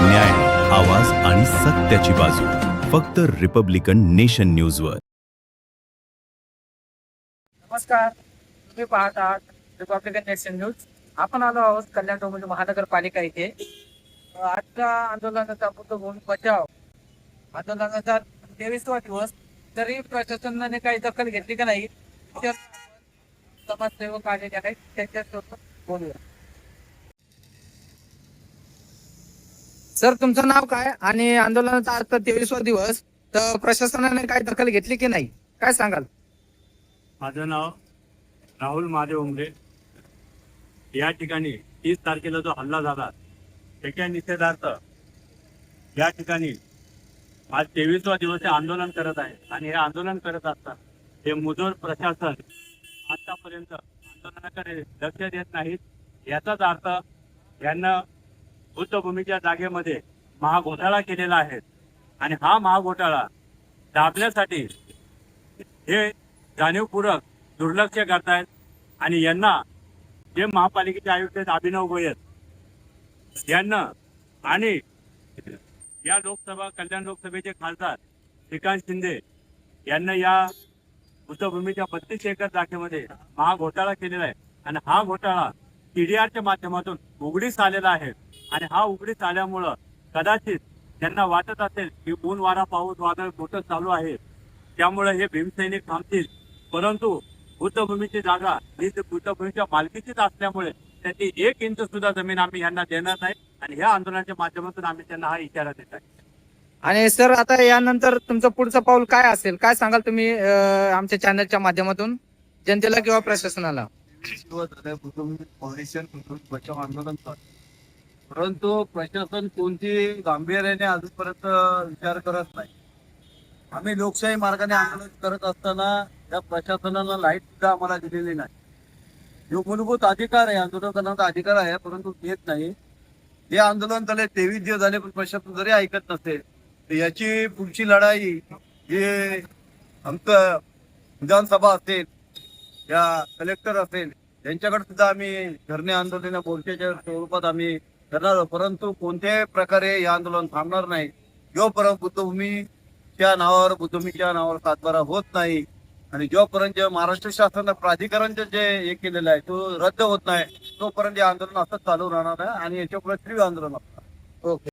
न्याय, आवाज आणि सत्याची बाजू फक्त रिपब्लिकन नेशन न्यूजवर. नमस्कार, तुम्ही पाहत आहात रिपब्लिकन नेशन न्यूज. आपण आलो आहोत कल्याण डोंबिवली महानगरपालिका इथे. आजच्या आंदोलनाचा बुद्धभूमी बचाव आंदोलनाचा 23वा दिवस, तरी प्रशासनाने काही दखल घेतली का नाही, तर समाजसेवक आलेले आहेत, त्यांच्यासोबत बोलूया. सर, तुमचं नाव काय आणि आंदोलनाचा आज 23वा दिवस, तर प्रशासनाने काही दखल घेतली की नाही, काय सांगाल? माझं नाव राहुल महादेव उमरे. या ठिकाणी 30 तारखेला जो हल्ला झाला त्याच्या निषेधार्थ या ठिकाणी आज 23वा दिवस हे आंदोलन करत आहे. आणि हे आंदोलन करत असतात हे मुजोर प्रशासन आतापर्यंत आंदोलनाकडे लक्ष देत नाहीत. याचाच अर्थ यांना बुद्धभूमीच्या जागेमध्ये महाघोटाळा केलेला आहे. आणि हा महाघोटाळा दाबण्यासाठी हे जाणीवपूर्वक दुर्लक्ष करतायत. आणि यांना जे महापालिकेचे आयुक्त आहेत अभिनव गोयल यांना आणि या कल्याण लोकसभेचे खासदार श्रीकांत शिंदे यांना या बुद्धभूमीच्या 32 एकर जागेमध्ये महाघोटाळा केलेला आहे. आणि हा घोटाळा TDRच्या माध्यमातून उघडीस आलेला आहे. आणि हा उघडीस आल्यामुळं कदाचित त्यांना वाटत असेल की ऊन वारा पाऊस वादळ मोठं चालू आहे, त्यामुळे हे भीमसैनिक थांबतील. परंतु बुद्धभूमीची जागा ही बुद्धभूमीच्या मालकीचीच असल्यामुळे त्याची 1 इंच सुद्धा जमीन आम्ही यांना देणार नाही. आणि ह्या आंदोलनाच्या माध्यमातून आम्ही त्यांना हा इशारा देत आहे. आणि सर, आता यानंतर तुमचं पुढचं पाऊल काय असेल, काय सांगाल तुम्ही आमच्या चॅनलच्या माध्यमातून जनतेला किंवा प्रशासनाला? फाउंडेशन बचाव आंदोलन चालू, परंतु प्रशासन कोणती गांभीर्याने अजूनपर्यंत विचार करत नाही. आम्ही लोकशाही मार्गाने आंदोलन करत असताना त्या प्रशासनाला लाईट सुद्धा आम्हाला दिलेली नाही. जो मूलभूत अधिकार आहे, आंदोलन करण्याचा अधिकार आहे, परंतु देत नाही. हे आंदोलन झाले 23 दिवस झाले, पण प्रशासन जरी ऐकत नसेल तर याची पुढची लढाई जे आमचं विधानसभा असेल या कलेक्टर असेल यांच्याकडे सुद्धा आम्ही धरणे आंदोलन मोर्चाच्या स्वरूपात आम्ही करणार आहोत. परंतु कोणत्याही प्रकारे हे आंदोलन थांबणार नाही जोपर्यंत बुद्धभूमीच्या नावावर सातबारा होत नाही. आणि जोपर्यंत महाराष्ट्र शासन प्राधिकरणचे जे हे केलेलं आहे तो रद्द होत नाही तोपर्यंत हे आंदोलन असं चालू राहणार आहे. आणि याच्यापुढे तीव्र आंदोलन असणार. ओके.